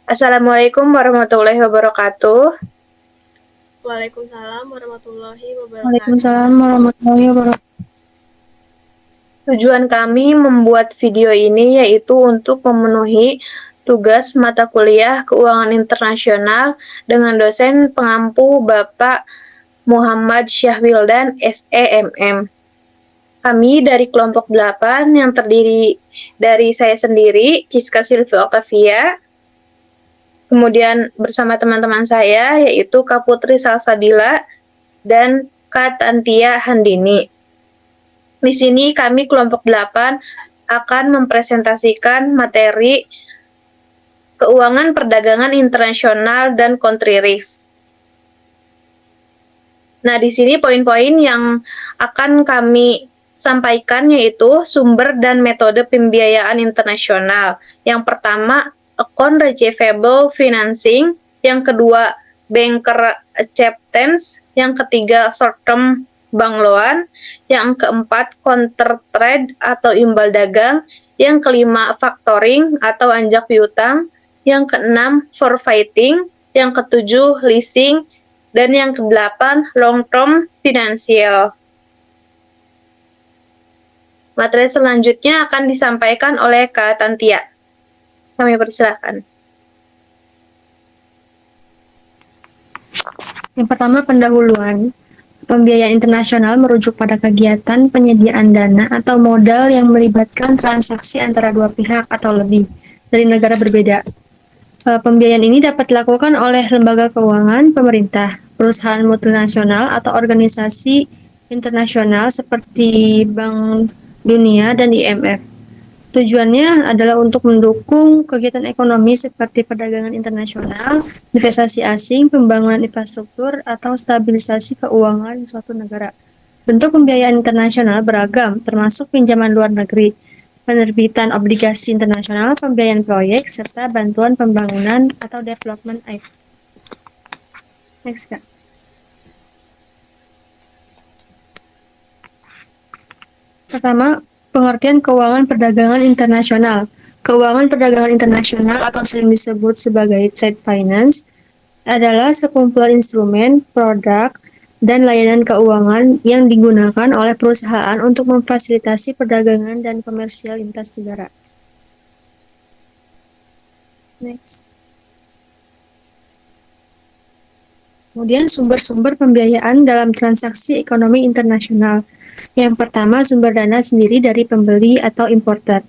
Assalamualaikum warahmatullahi wabarakatuh. Waalaikumsalam warahmatullahi wabarakatuh. Waalaikumsalam warahmatullahi wabarakatuh. Tujuan kami membuat video ini yaitu untuk memenuhi tugas mata kuliah Keuangan Internasional dengan dosen pengampu Bapak Muhammad Syahwildan SEMM. Kami dari kelompok 8 yang terdiri dari saya sendiri, Ciska Silvi Octavia, kemudian bersama teman-teman saya yaitu Kak Putri Salsabila dan Kak Tantia Handini. Di sini kami kelompok 8 akan mempresentasikan materi keuangan perdagangan internasional dan country risk. Nah, di sini poin-poin yang akan kami sampaikan yaitu sumber dan metode pembiayaan internasional. Yang pertama, account receivable financing, yang kedua, banker acceptance, yang ketiga, short term bank loan, yang keempat, counter trade atau imbal dagang, yang kelima, factoring atau anjak piutang, yang keenam, forfeiting, yang ketujuh, leasing, dan yang kedelapan, long-term financial. Materi selanjutnya akan disampaikan oleh Kak Tantia. Kami persilakan. Yang pertama, pendahuluan. Pembiayaan internasional merujuk pada kegiatan penyediaan dana atau modal yang melibatkan transaksi antara dua pihak atau lebih dari negara berbeda. Pembiayaan ini dapat dilakukan oleh lembaga keuangan, pemerintah, perusahaan multinasional, atau organisasi internasional seperti Bank Dunia dan IMF. Tujuannya adalah untuk mendukung kegiatan ekonomi seperti perdagangan internasional, investasi asing, pembangunan infrastruktur, atau stabilisasi keuangan suatu negara. Bentuk pembiayaan internasional beragam, termasuk pinjaman luar negeri, penerbitan obligasi internasional, pembiayaan proyek, serta bantuan pembangunan atau development aid. Next, Kak. Pertama, pengertian keuangan perdagangan internasional. Keuangan perdagangan internasional atau sering disebut sebagai trade finance adalah sekumpulan instrumen, produk, dan layanan keuangan yang digunakan oleh perusahaan untuk memfasilitasi perdagangan dan komersial lintas negara. Next. Kemudian sumber-sumber pembiayaan dalam transaksi ekonomi internasional. Yang pertama, sumber dana sendiri dari pembeli atau importer,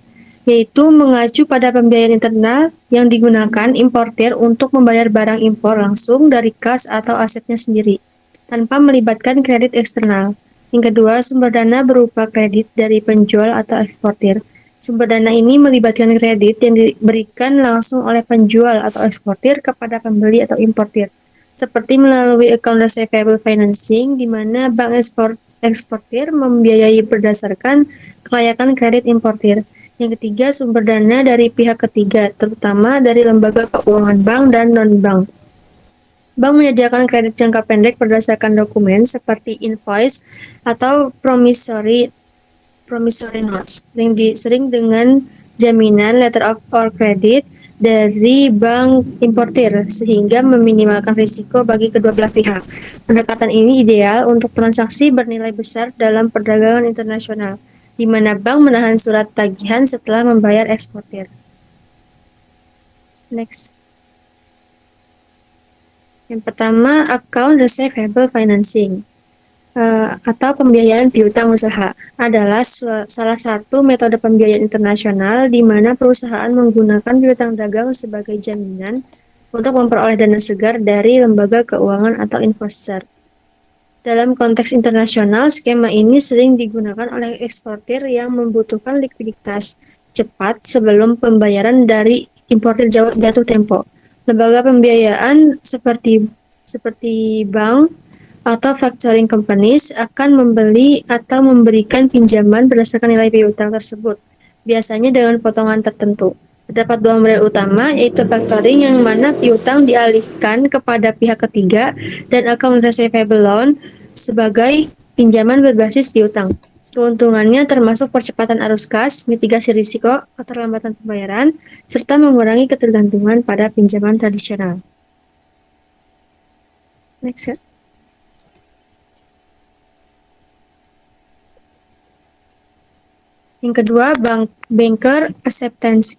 yaitu mengacu pada pembiayaan internal yang digunakan importer untuk membayar barang impor langsung dari kas atau asetnya sendiri, tanpa melibatkan kredit eksternal. Yang kedua, sumber dana berupa kredit dari penjual atau eksportir. Sumber dana ini melibatkan kredit yang diberikan langsung oleh penjual atau eksportir kepada pembeli atau importir, seperti melalui account receivable financing, di mana bank eksportir membiayai berdasarkan kelayakan kredit importir. Yang ketiga, sumber dana dari pihak ketiga, terutama dari lembaga keuangan bank dan non-bank. Bank menyediakan kredit jangka pendek berdasarkan dokumen seperti invoice atau promissory notes, sering dengan jaminan letter of credit dari bank importir, sehingga meminimalkan risiko bagi kedua belah pihak. Pendekatan ini ideal untuk transaksi bernilai besar dalam perdagangan internasional, di mana bank menahan surat tagihan setelah membayar eksportir. Next. Yang pertama, account receivable financing atau pembiayaan piutang usaha adalah salah satu metode pembiayaan internasional di mana perusahaan menggunakan piutang dagang sebagai jaminan untuk memperoleh dana segar dari lembaga keuangan atau investor. Dalam konteks internasional, skema ini sering digunakan oleh eksportir yang membutuhkan likuiditas cepat sebelum pembayaran dari importir jatuh tempo. Lembaga pembiayaan seperti bank atau factoring companies akan membeli atau memberikan pinjaman berdasarkan nilai piutang tersebut, biasanya dengan potongan tertentu. Terdapat dua model utama, yaitu factoring yang mana piutang dialihkan kepada pihak ketiga, dan account receivable loan sebagai pinjaman berbasis piutang. Keuntungannya termasuk percepatan arus kas, mitigasi risiko, keterlambatan pembayaran, serta mengurangi ketergantungan pada pinjaman tradisional. Next. Yang kedua, banker acceptance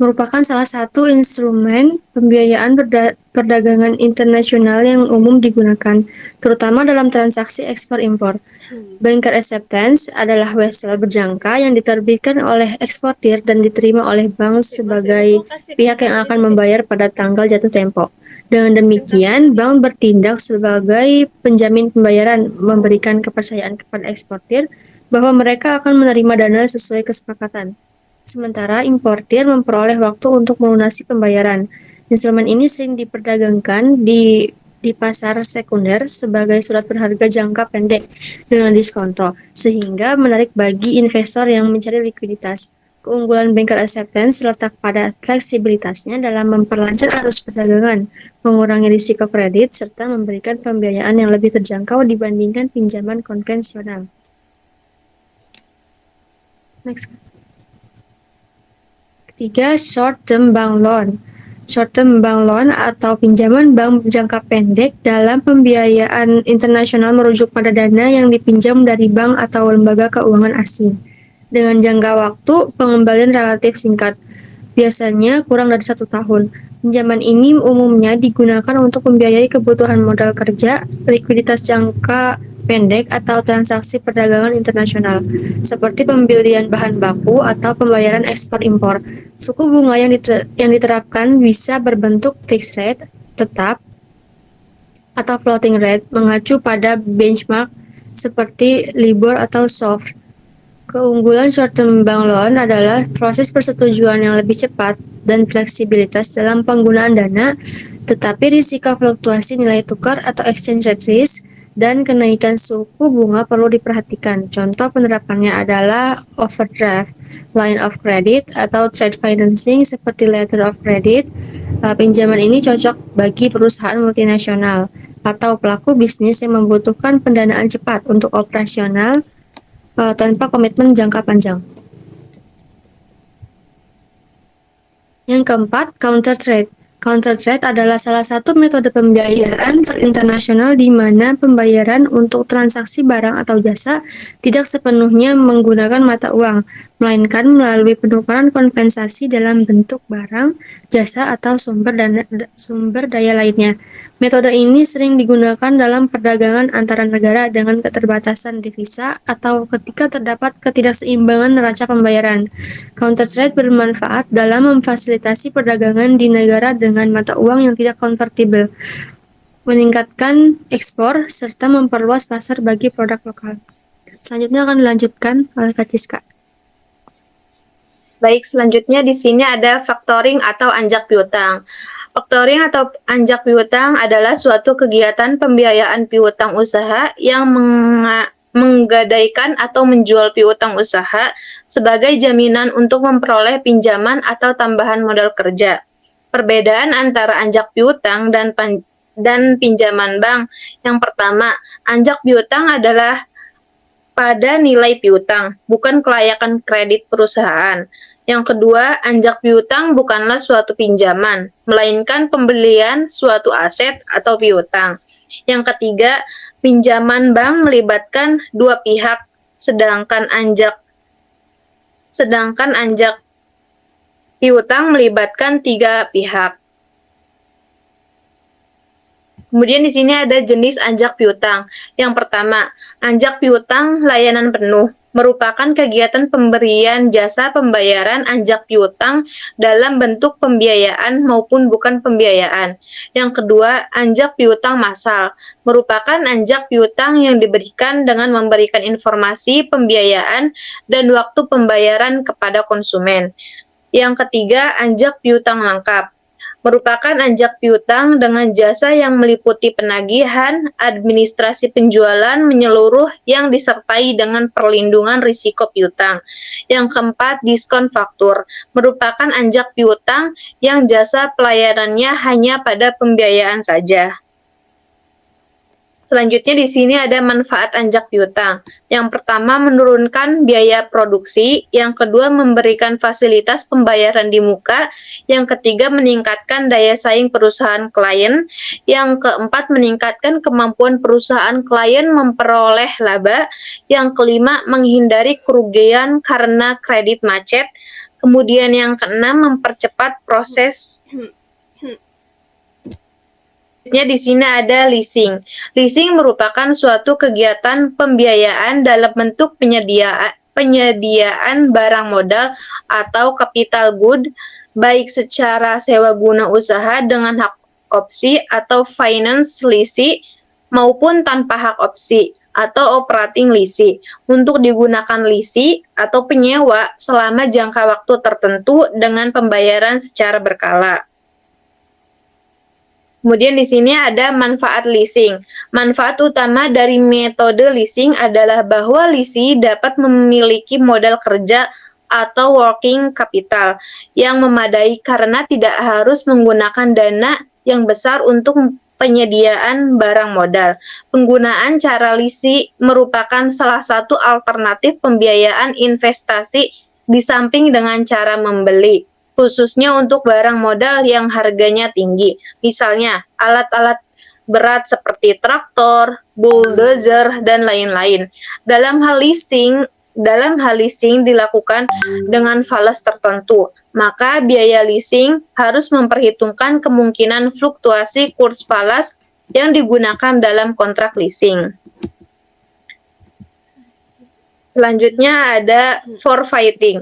merupakan salah satu instrumen pembiayaan perdagangan internasional yang umum digunakan, terutama dalam transaksi ekspor-impor. Banker acceptance adalah wesel berjangka yang diterbitkan oleh eksportir dan diterima oleh bank sebagai pihak yang akan membayar pada tanggal jatuh tempo. Dengan demikian, bank bertindak sebagai penjamin pembayaran, memberikan kepercayaan kepada eksportir bahwa mereka akan menerima dana sesuai kesepakatan. Sementara importir memperoleh waktu untuk melunasi pembayaran. Instrumen ini sering diperdagangkan di pasar sekunder sebagai surat berharga jangka pendek dengan diskonto, sehingga menarik bagi investor yang mencari likuiditas. Keunggulan banker acceptance terletak pada fleksibilitasnya dalam memperlancar arus perdagangan, mengurangi risiko kredit, serta memberikan pembiayaan yang lebih terjangkau dibandingkan pinjaman konvensional. Next. Ketiga, short-term bank loan. Short-term bank loan atau pinjaman bank jangka pendek dalam pembiayaan internasional merujuk pada dana yang dipinjam dari bank atau lembaga keuangan asing. Dengan jangka waktu pengembalian relatif singkat, biasanya kurang dari 1 tahun. Pinjaman ini umumnya digunakan untuk membiayai kebutuhan modal kerja, likuiditas jangka pendek, atau transaksi perdagangan internasional, seperti pembelian bahan baku atau pembayaran ekspor-impor. Suku bunga yang diterapkan bisa berbentuk fixed rate, tetap, atau floating rate, mengacu pada benchmark seperti LIBOR atau SOFR. Keunggulan short-term bank loan adalah proses persetujuan yang lebih cepat dan fleksibilitas dalam penggunaan dana, tetapi risiko fluktuasi nilai tukar atau exchange rate risk dan kenaikan suku bunga perlu diperhatikan. Contoh penerapannya adalah overdraft, line of credit, atau trade financing seperti letter of credit. Pinjaman ini cocok bagi perusahaan multinasional atau pelaku bisnis yang membutuhkan pendanaan cepat untuk operasional tanpa komitmen jangka panjang. Yang keempat, counter trade. Counter trade adalah salah satu metode pembiayaan internasional di mana pembayaran untuk transaksi barang atau jasa tidak sepenuhnya menggunakan mata uang, melainkan melalui penukaran kompensasi dalam bentuk barang, jasa, atau sumber daya lainnya. Metode ini sering digunakan dalam perdagangan antara negara dengan keterbatasan devisa atau ketika terdapat ketidakseimbangan neraca pembayaran. Counter trade bermanfaat dalam memfasilitasi perdagangan di negara dengan mata uang yang tidak konvertibel, meningkatkan ekspor, serta memperluas pasar bagi produk lokal. Selanjutnya akan dilanjutkan oleh Kak Ciska. Baik, selanjutnya di sini ada factoring atau anjak piutang. Factoring atau anjak piutang adalah suatu kegiatan pembiayaan piutang usaha yang menggadaikan atau menjual piutang usaha sebagai jaminan untuk memperoleh pinjaman atau tambahan modal kerja. Perbedaan antara anjak piutang dan pinjaman bank. Yang pertama, anjak piutang adalah pada nilai piutang, bukan kelayakan kredit perusahaan. Yang kedua, anjak piutang bukanlah suatu pinjaman, melainkan pembelian suatu aset atau piutang. Yang ketiga, pinjaman bank melibatkan dua pihak, sedangkan anjak piutang melibatkan 3 pihak. Kemudian di sini ada jenis anjak piutang. Yang pertama, anjak piutang layanan penuh merupakan kegiatan pemberian jasa pembayaran anjak piutang dalam bentuk pembiayaan maupun bukan pembiayaan. Yang kedua, anjak piutang massal merupakan anjak piutang yang diberikan dengan memberikan informasi pembiayaan dan waktu pembayaran kepada konsumen. Yang ketiga, anjak piutang lengkap merupakan anjak piutang dengan jasa yang meliputi penagihan, administrasi penjualan menyeluruh yang disertai dengan perlindungan risiko piutang. Yang keempat, diskon faktur merupakan anjak piutang yang jasa pelayanannya hanya pada pembiayaan saja. Selanjutnya di sini ada manfaat anjak piutang. Yang pertama menurunkan biaya produksi, yang kedua memberikan fasilitas pembayaran di muka, yang ketiga meningkatkan daya saing perusahaan klien, yang keempat meningkatkan kemampuan perusahaan klien memperoleh laba, yang kelima menghindari kerugian karena kredit macet, kemudian yang keenam mempercepat proses. Di sini ada leasing. Leasing merupakan suatu kegiatan pembiayaan dalam bentuk penyediaan barang modal atau capital good, baik secara sewa guna usaha dengan hak opsi atau finance leasing maupun tanpa hak opsi atau operating leasing untuk digunakan leasing atau penyewa selama jangka waktu tertentu dengan pembayaran secara berkala. Kemudian di sini ada manfaat leasing. Manfaat utama dari metode leasing adalah bahwa leasing dapat memiliki modal kerja atau working capital yang memadai karena tidak harus menggunakan dana yang besar untuk penyediaan barang modal. Penggunaan cara leasing merupakan salah satu alternatif pembiayaan investasi di samping dengan cara membeli, khususnya untuk barang modal yang harganya tinggi. Misalnya, alat-alat berat seperti traktor, bulldozer, dan lain-lain. Dalam hal leasing dilakukan dengan falas tertentu, maka biaya leasing harus memperhitungkan kemungkinan fluktuasi kurs falas yang digunakan dalam kontrak leasing. Selanjutnya ada forfaiting.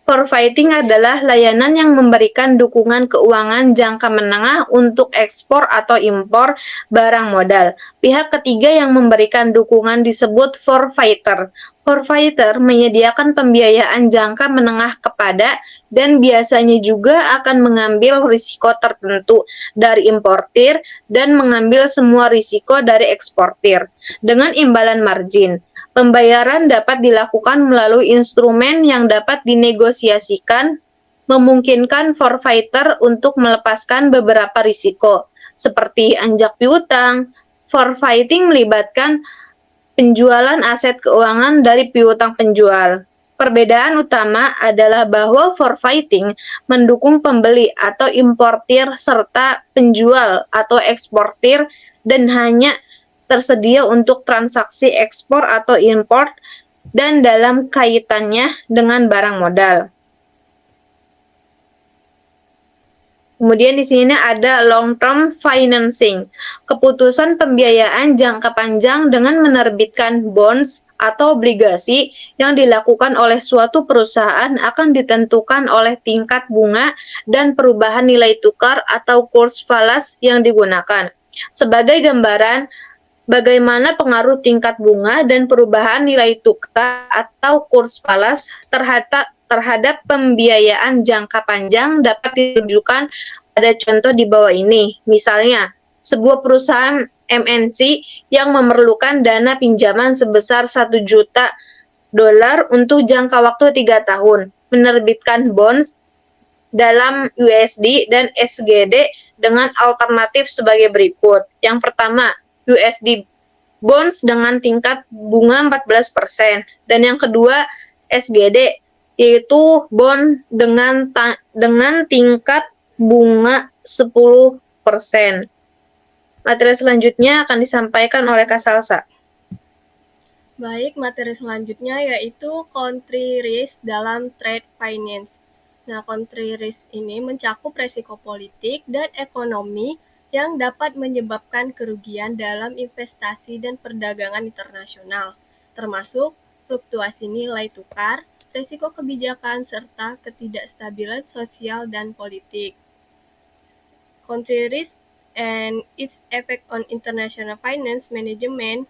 Forfaiting adalah layanan yang memberikan dukungan keuangan jangka menengah untuk ekspor atau impor barang modal. Pihak ketiga yang memberikan dukungan disebut forfaiter. Forfaiter menyediakan pembiayaan jangka menengah kepada dan biasanya juga akan mengambil risiko tertentu dari importir dan mengambil semua risiko dari eksportir dengan imbalan margin. Pembayaran dapat dilakukan melalui instrumen yang dapat dinegosiasikan, memungkinkan forfaiter untuk melepaskan beberapa risiko, seperti anjak piutang. Forfaiting melibatkan penjualan aset keuangan dari piutang penjual. Perbedaan utama adalah bahwa forfaiting mendukung pembeli atau importir serta penjual atau eksportir dan hanya tersedia untuk transaksi ekspor atau impor dan dalam kaitannya dengan barang modal. Kemudian di sini ada long-term financing, keputusan pembiayaan jangka panjang dengan menerbitkan bonds atau obligasi yang dilakukan oleh suatu perusahaan akan ditentukan oleh tingkat bunga dan perubahan nilai tukar atau kurs falas yang digunakan. Sebagai gambaran, bagaimana pengaruh tingkat bunga dan perubahan nilai tukar atau kurs falas terhadap pembiayaan jangka panjang dapat ditunjukkan pada contoh di bawah ini. Misalnya, sebuah perusahaan MNC yang memerlukan dana pinjaman sebesar $1 juta untuk jangka waktu 3 tahun, menerbitkan bonds dalam USD dan SGD dengan alternatif sebagai berikut. Yang pertama, USD bonds dengan tingkat bunga 14%, dan yang kedua SGD yaitu bond dengan tingkat bunga 10%. Materi selanjutnya akan disampaikan oleh Kak Salsa. Baik, materi selanjutnya yaitu country risk dalam trade finance. Nah, country risk ini mencakup resiko politik dan ekonomi yang dapat menyebabkan kerugian dalam investasi dan perdagangan internasional, termasuk fluktuasi nilai tukar, risiko kebijakan, serta ketidakstabilan sosial dan politik. Country risk and its effect on international finance management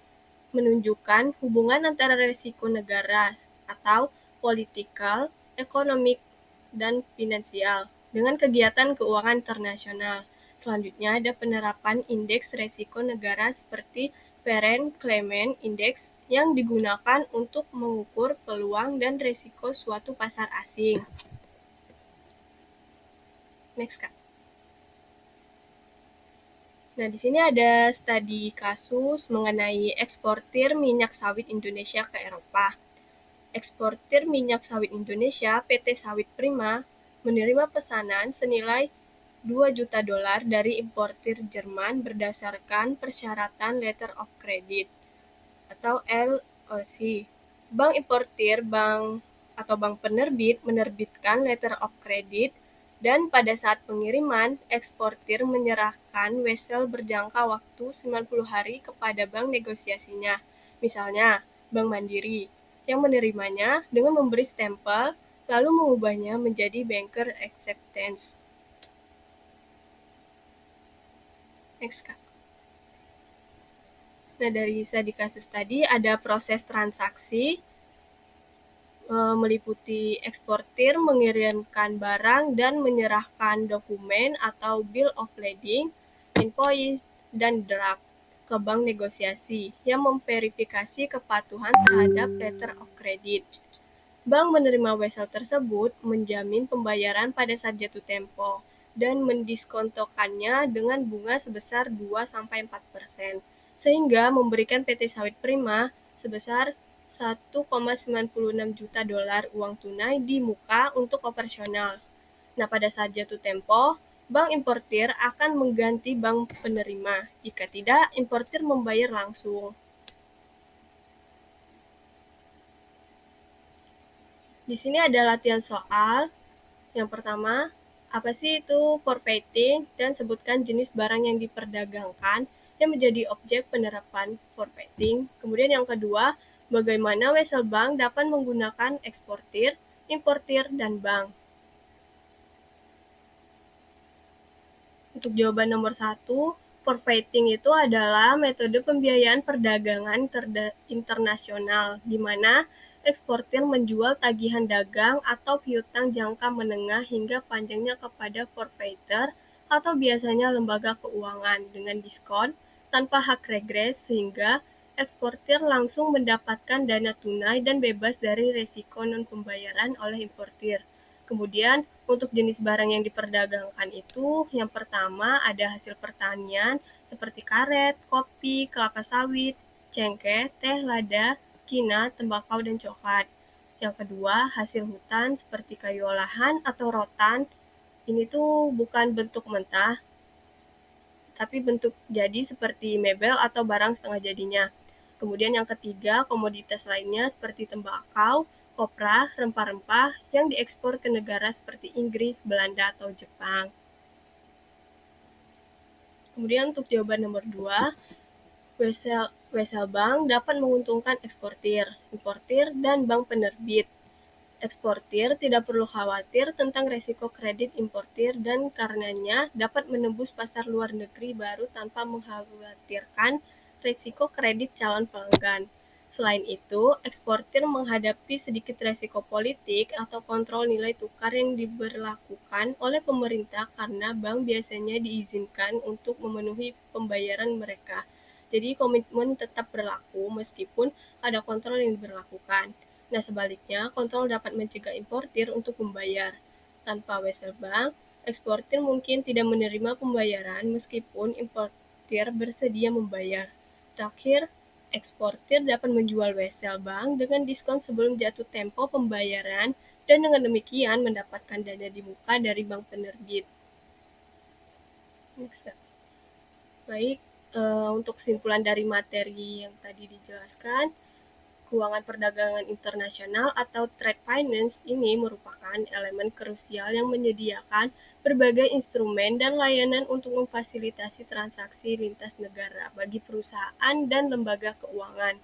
menunjukkan hubungan antara risiko negara atau political, economic, dan finansial dengan kegiatan keuangan internasional. Selanjutnya ada penerapan indeks risiko negara seperti Parent Clement Index yang digunakan untuk mengukur peluang dan risiko suatu pasar asing. Next, Kak. Nah, di sini ada studi kasus mengenai eksportir minyak sawit Indonesia ke Eropa. Eksportir minyak sawit Indonesia, PT Sawit Prima, menerima pesanan senilai $2 juta dari importir Jerman berdasarkan persyaratan Letter of Credit atau LOC. Bank importir, bank penerbit menerbitkan Letter of Credit dan pada saat pengiriman, eksportir menyerahkan wesel berjangka waktu 90 hari kepada bank negosiasinya. Misalnya, Bank Mandiri, yang menerimanya dengan memberi stempel, lalu mengubahnya menjadi banker acceptance. Next, Kak. Nah, dari studi kasus tadi ada proses transaksi, meliputi eksportir mengirimkan barang dan menyerahkan dokumen atau bill of lading, invoice, dan draft ke bank negosiasi yang memverifikasi kepatuhan terhadap letter of credit. Bank menerima wesel tersebut menjamin pembayaran pada saat jatuh tempo dan mendiskontokannya dengan bunga sebesar 2-4%, sehingga memberikan PT Sawit Prima sebesar $1,96 juta uang tunai di muka untuk operasional. Nah, pada saat jatuh tempo, bank importir akan mengganti bank penerima. Jika tidak, importir membayar langsung. Di sini ada latihan soal. Yang pertama, apa sih itu forfeiting dan sebutkan jenis barang yang diperdagangkan yang menjadi objek penerapan forfeiting. Kemudian yang kedua, bagaimana wesel bank dapat menggunakan eksportir, importir, dan bank. Untuk jawaban nomor 1, forfeiting itu adalah metode pembiayaan perdagangan internasional, di mana eksportir menjual tagihan dagang atau piutang jangka menengah hingga panjangnya kepada forfeiter atau biasanya lembaga keuangan dengan diskon tanpa hak regres sehingga eksportir langsung mendapatkan dana tunai dan bebas dari resiko non-pembayaran oleh importir. Kemudian, untuk jenis barang yang diperdagangkan itu, yang pertama ada hasil pertanian seperti karet, kopi, kelapa sawit, cengkeh, teh, lada, kina, tembakau, dan coklat. Yang kedua, hasil hutan seperti kayu olahan atau rotan. Ini tuh bukan bentuk mentah, tapi bentuk jadi seperti mebel atau barang setengah jadinya. Kemudian yang ketiga, komoditas lainnya seperti tembakau, kopra, rempah-rempah yang diekspor ke negara seperti Inggris, Belanda, atau Jepang. Kemudian untuk jawaban nomor 2, wesel bank dapat menguntungkan eksportir, importir, dan bank penerbit. Eksportir tidak perlu khawatir tentang resiko kredit importir dan karenanya dapat menembus pasar luar negeri baru tanpa mengkhawatirkan resiko kredit calon pelanggan. Selain itu, eksportir menghadapi sedikit resiko politik atau kontrol nilai tukar yang diberlakukan oleh pemerintah karena bank biasanya diizinkan untuk memenuhi pembayaran mereka. Jadi komitmen tetap berlaku meskipun ada kontrol yang diberlakukan. Nah, sebaliknya, kontrol dapat mencegah importir untuk membayar. Tanpa wesel bank, eksportir mungkin tidak menerima pembayaran meskipun importir bersedia membayar. Terakhir, eksportir dapat menjual wesel bank dengan diskon sebelum jatuh tempo pembayaran dan dengan demikian mendapatkan dana di muka dari bank penerbit. Baik, untuk kesimpulan dari materi yang tadi dijelaskan, keuangan perdagangan internasional atau trade finance ini merupakan elemen krusial yang menyediakan berbagai instrumen dan layanan untuk memfasilitasi transaksi lintas negara bagi perusahaan dan lembaga keuangan.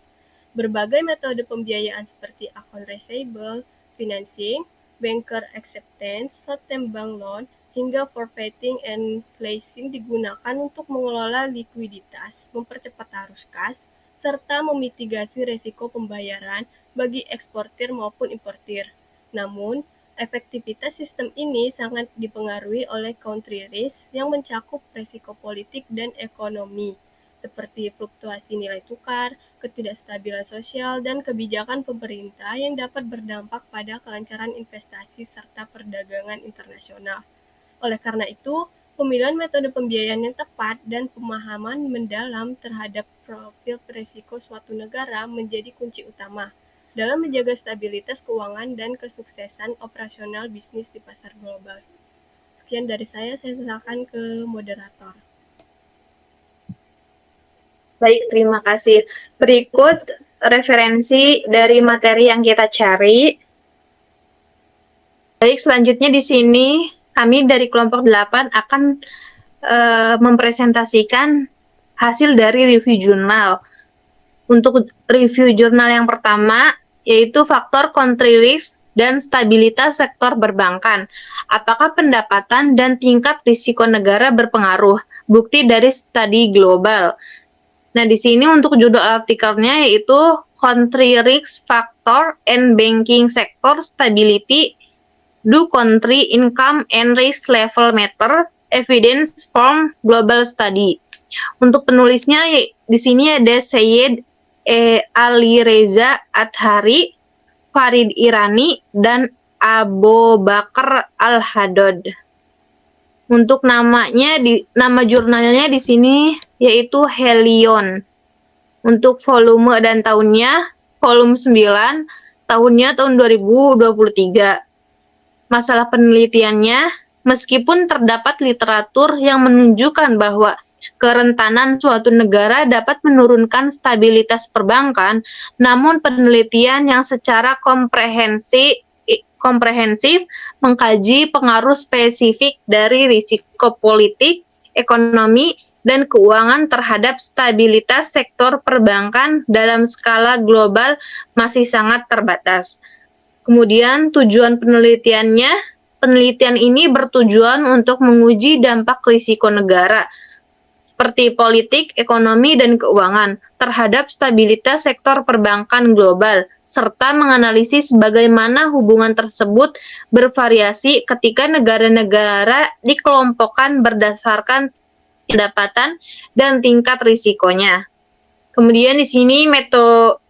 Berbagai metode pembiayaan seperti account receivable, financing, banker acceptance, short-term bank loan, hingga forfeiting and placing digunakan untuk mengelola likuiditas, mempercepat arus kas, serta memitigasi resiko pembayaran bagi eksportir maupun importir. Namun, efektivitas sistem ini sangat dipengaruhi oleh country risk yang mencakup resiko politik dan ekonomi, seperti fluktuasi nilai tukar, ketidakstabilan sosial, dan kebijakan pemerintah yang dapat berdampak pada kelancaran investasi serta perdagangan internasional. Oleh karena itu, Pemilihan metode pembiayaan yang tepat dan pemahaman mendalam terhadap profil risiko suatu negara menjadi kunci utama dalam menjaga stabilitas keuangan dan kesuksesan operasional bisnis di pasar global. Sekian dari saya silakan ke moderator. Baik, terima kasih. Berikut referensi dari materi yang kita cari. Baik, selanjutnya di sini kami dari kelompok 8 akan mempresentasikan hasil dari review jurnal. Untuk review jurnal yang pertama, yaitu faktor country risk dan stabilitas sektor perbankan. Apakah pendapatan dan tingkat risiko negara berpengaruh? Bukti dari studi global. Nah, di sini untuk judul artikelnya yaitu Country Risk Factor and Banking Sector Stability, Do Country Income and Risk Level Matter? Evidence from Global Study. Untuk penulisnya di sini ada Syed Ali Reza Athari, Farid Irani, dan Abu Bakar Al-Hadod. Untuk nama jurnalnya di sini yaitu Helion. Untuk volume dan tahunnya, volume 9, tahunnya tahun 2023. Masalah penelitiannya, meskipun terdapat literatur yang menunjukkan bahwa kerentanan suatu negara dapat menurunkan stabilitas perbankan, namun penelitian yang secara komprehensif mengkaji pengaruh spesifik dari risiko politik, ekonomi, dan keuangan terhadap stabilitas sektor perbankan dalam skala global masih sangat terbatas. Kemudian tujuan penelitian ini bertujuan untuk menguji dampak risiko negara, seperti politik, ekonomi, dan keuangan, terhadap stabilitas sektor perbankan global, serta menganalisis bagaimana hubungan tersebut bervariasi ketika negara-negara dikelompokkan berdasarkan pendapatan dan tingkat risikonya. Kemudian di sini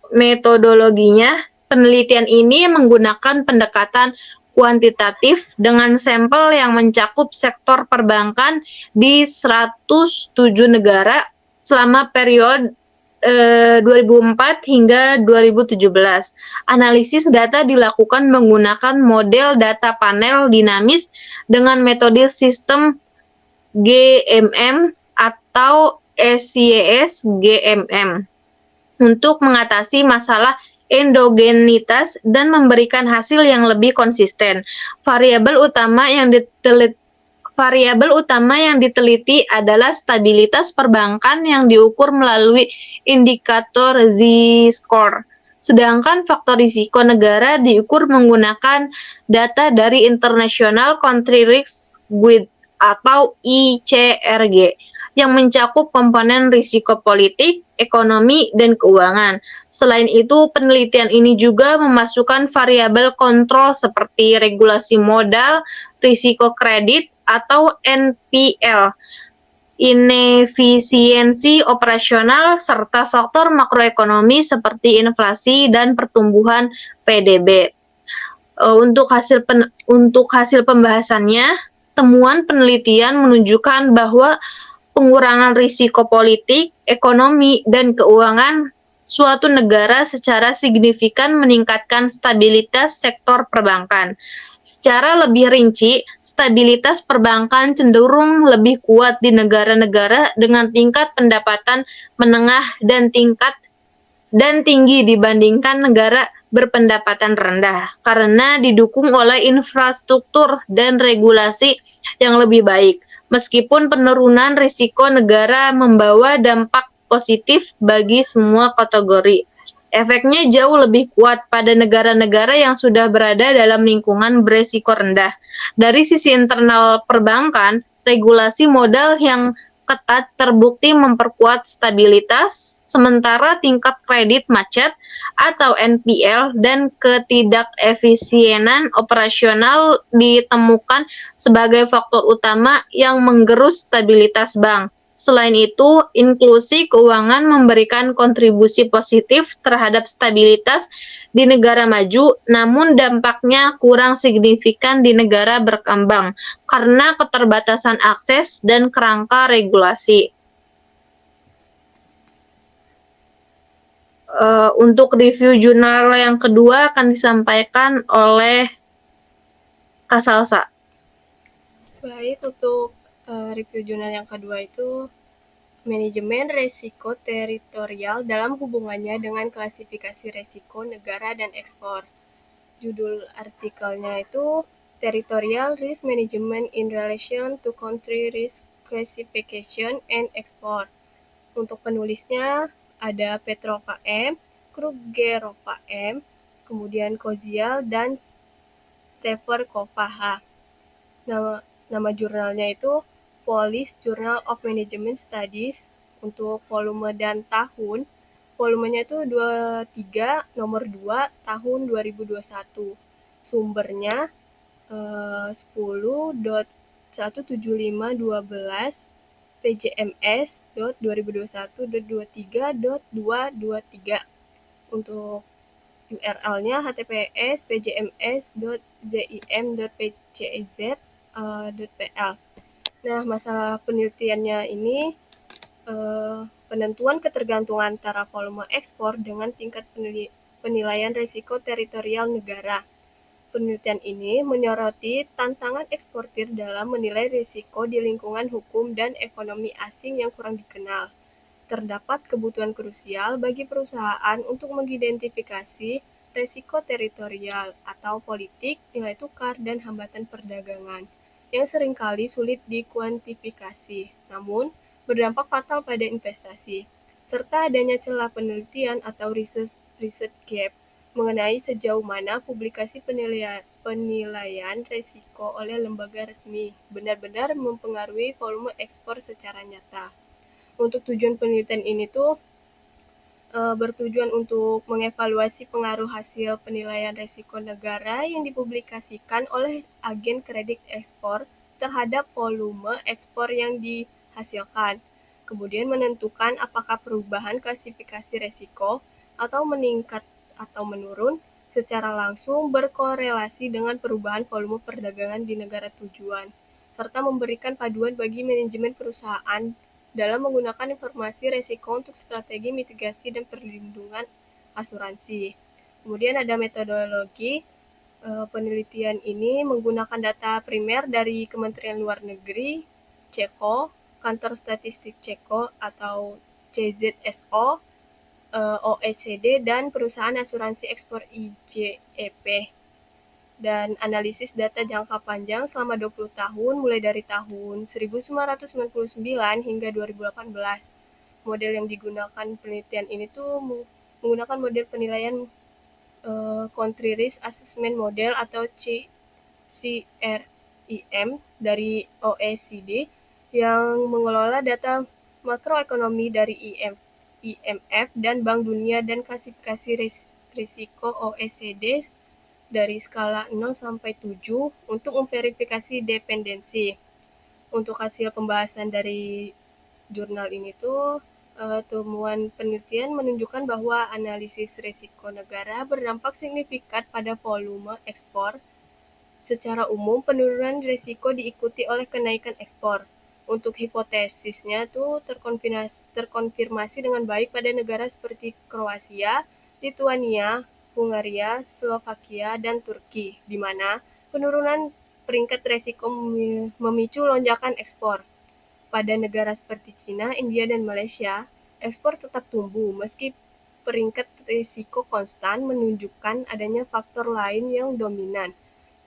metodologinya. Penelitian ini menggunakan pendekatan kuantitatif dengan sampel yang mencakup sektor perbankan di 107 negara selama periode 2004 hingga 2017. Analisis data dilakukan menggunakan model data panel dinamis dengan metode sistem GMM atau SYS GMM untuk mengatasi masalah endogenitas dan memberikan hasil yang lebih konsisten. Variabel utama yang diteliti adalah stabilitas perbankan yang diukur melalui indikator Z-score. Sedangkan faktor risiko negara diukur menggunakan data dari International Country Risk Grid atau ICRG yang mencakup komponen risiko politik, ekonomi, dan keuangan. Selain itu, penelitian ini juga memasukkan variabel kontrol seperti regulasi modal, risiko kredit, atau NPL, inefisiensi operasional, serta faktor makroekonomi seperti inflasi dan pertumbuhan PDB. Untuk hasil pembahasannya, temuan penelitian menunjukkan bahwa pengurangan risiko politik, ekonomi, dan keuangan suatu negara secara signifikan meningkatkan stabilitas sektor perbankan. Secara lebih rinci, stabilitas perbankan cenderung lebih kuat di negara-negara dengan tingkat pendapatan menengah dan tinggi dibandingkan negara berpendapatan rendah, karena didukung oleh infrastruktur dan regulasi yang lebih baik. Meskipun penurunan risiko negara membawa dampak positif bagi semua kategori, efeknya jauh lebih kuat pada negara-negara yang sudah berada dalam lingkungan berisiko rendah. Dari sisi internal perbankan, regulasi modal yang ketat terbukti memperkuat stabilitas, sementara tingkat kredit macet atau NPL dan ketidakefisienan operasional ditemukan sebagai faktor utama yang menggerus stabilitas bank. Selain itu, inklusi keuangan memberikan kontribusi positif terhadap stabilitas di negara maju, namun dampaknya kurang signifikan di negara berkembang karena keterbatasan akses dan kerangka regulasi. Untuk review jurnal yang kedua akan disampaikan oleh Kak Salsa. Baik, untuk review jurnal yang kedua itu manajemen resiko teritorial dalam hubungannya dengan klasifikasi resiko negara dan ekspor. Judul artikelnya itu Territorial Risk Management in Relation to Country Risk Classification and Export. Untuk penulisnya ada Petrova M, Krugerova M, kemudian Kozial dan Steverkova H. Nama jurnalnya itu Polish Journal of Management Studies. Untuk volume dan tahun, volumenya itu 23 nomor 2 tahun 2021. Sumbernya 10.17512 pjms.2021.23.223. Untuk URL-nya https://pjms.jim.pcz.pl. Nah, masalah penelitiannya ini penentuan ketergantungan antara volume ekspor dengan tingkat penilaian risiko teritorial negara. Penelitian ini menyoroti tantangan eksportir dalam menilai risiko di lingkungan hukum dan ekonomi asing yang kurang dikenal. Terdapat kebutuhan krusial bagi perusahaan untuk mengidentifikasi risiko teritorial atau politik, nilai tukar, dan hambatan perdagangan yang seringkali sulit dikuantifikasi, namun berdampak fatal pada investasi, serta adanya celah penelitian atau research gap mengenai sejauh mana publikasi penilaian risiko oleh lembaga resmi benar-benar mempengaruhi volume ekspor secara nyata. Untuk tujuan penelitian ini tuh bertujuan untuk mengevaluasi pengaruh hasil penilaian risiko negara yang dipublikasikan oleh agen kredit ekspor terhadap volume ekspor yang dihasilkan. Kemudian menentukan apakah perubahan klasifikasi risiko atau meningkat atau menurun secara langsung berkorelasi dengan perubahan volume perdagangan di negara tujuan, serta memberikan paduan bagi manajemen perusahaan dalam menggunakan informasi risiko untuk strategi mitigasi dan perlindungan asuransi. Kemudian ada metodologi penelitian ini menggunakan data primer dari Kementerian Luar Negeri Ceko, Kantor Statistik Ceko atau CZSO, OECD, dan perusahaan asuransi ekspor IJEP. Dan analisis data jangka panjang selama 20 tahun mulai dari tahun 1999 hingga 2018. Model yang digunakan penelitian ini tuh menggunakan model penilaian Country Risk Assessment Model atau CRIM dari OECD yang mengelola data makroekonomi dari IMF dan Bank Dunia dan klasifikasi risiko OECD dari skala 0 sampai 7 untuk memverifikasi dependensi. Untuk hasil pembahasan dari jurnal ini tuh temuan penelitian menunjukkan bahwa analisis risiko negara berdampak signifikan pada volume ekspor. Secara umum, penurunan risiko diikuti oleh kenaikan ekspor. Untuk hipotesisnya tuh terkonfirmasi dengan baik pada negara seperti Kroasia, Lituania, Hungaria, Slovakia, dan Turki, di mana penurunan peringkat risiko memicu lonjakan ekspor. Pada negara seperti Cina, India, dan Malaysia, ekspor tetap tumbuh meski peringkat risiko konstan menunjukkan adanya faktor lain yang dominan.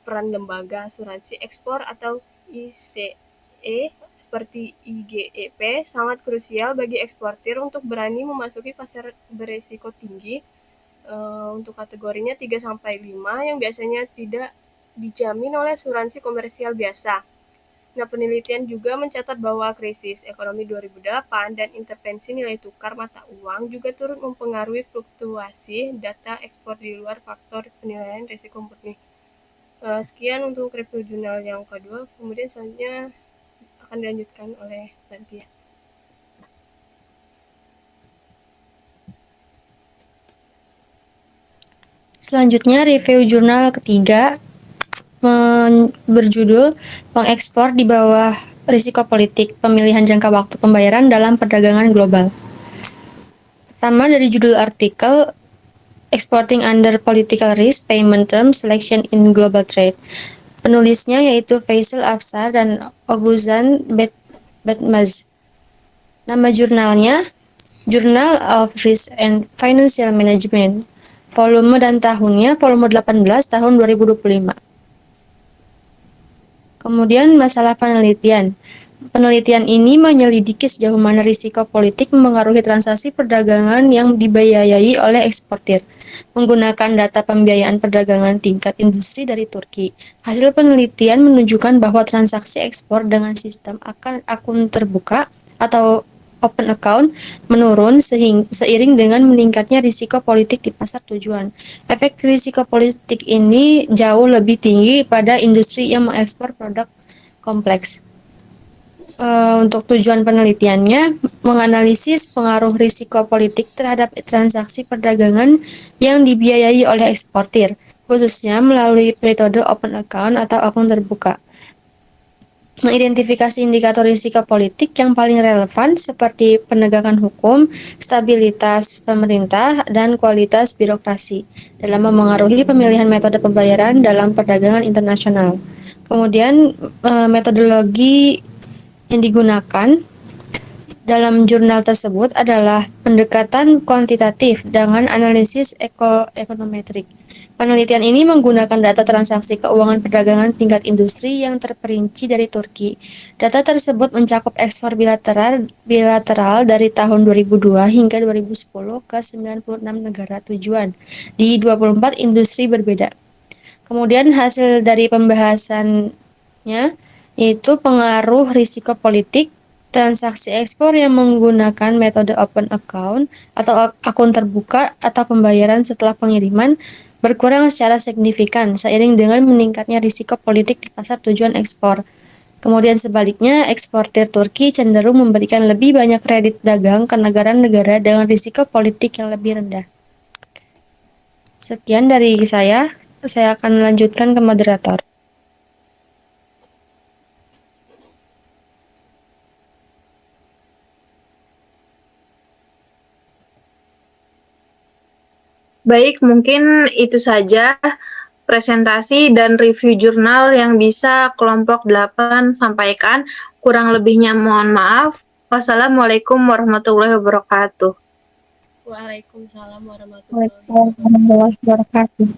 Peran lembaga asuransi ekspor atau ICE seperti IGEP sangat krusial bagi eksportir untuk berani memasuki pasar berisiko tinggi. Untuk kategorinya 3-5 yang biasanya tidak dijamin oleh asuransi komersial biasa. Nah, penelitian juga mencatat bahwa krisis ekonomi 2008 dan intervensi nilai tukar mata uang juga turut mempengaruhi fluktuasi data ekspor di luar faktor penilaian risiko murni. Sekian untuk review jurnal yang kedua, kemudian selanjutnya akan dilanjutkan oleh Nantia. Selanjutnya, review jurnal ketiga berjudul Pengekspor di bawah risiko politik, pemilihan jangka waktu pembayaran dalam perdagangan global. Pertama dari judul artikel, Exporting Under Political Risk, Payment Terms, Selection in Global Trade. Penulisnya yaitu Faisal Afsar dan Oguzhan Betmaz. Nama jurnalnya Journal of Risk and Financial Management. Volume dan tahunnya volume 18 tahun 2025. Kemudian masalah penelitian. Penelitian ini menyelidiki sejauh mana risiko politik mempengaruhi transaksi perdagangan yang dibiayai oleh eksportir, menggunakan data pembiayaan perdagangan tingkat industri dari Turki. Hasil penelitian menunjukkan bahwa transaksi ekspor dengan sistem akun terbuka atau open account menurun seiring dengan meningkatnya risiko politik di pasar tujuan. Efek risiko politik ini jauh lebih tinggi pada industri yang mengekspor produk kompleks. Untuk tujuan penelitiannya, menganalisis pengaruh risiko politik terhadap transaksi perdagangan yang dibiayai oleh eksportir, khususnya melalui metode open account atau akun terbuka. Mengidentifikasi indikator risiko politik yang paling relevan seperti penegakan hukum, stabilitas pemerintah, dan kualitas birokrasi dalam memengaruhi pemilihan metode pembayaran dalam perdagangan internasional. Kemudian metodologi yang digunakan dalam jurnal tersebut adalah pendekatan kuantitatif dengan analisis ekonometrik. Penelitian ini menggunakan data transaksi keuangan perdagangan tingkat industri yang terperinci dari Turki. Data tersebut mencakup ekspor bilateral dari tahun 2002 hingga 2010 ke 96 negara tujuan di 24 industri berbeda. Kemudian hasil dari pembahasannya yaitu pengaruh risiko politik transaksi ekspor yang menggunakan metode open account atau akun terbuka atau pembayaran setelah pengiriman berkurang secara signifikan seiring dengan meningkatnya risiko politik di pasar tujuan ekspor. Kemudian sebaliknya, eksportir Turki cenderung memberikan lebih banyak kredit dagang ke negara-negara dengan risiko politik yang lebih rendah. Sekian dari saya akan melanjutkan ke moderator. Baik, mungkin itu saja presentasi dan review jurnal yang bisa kelompok 8 sampaikan. Kurang lebihnya mohon maaf. Wassalamualaikum warahmatullahi wabarakatuh. Waalaikumsalam warahmatullahi wabarakatuh.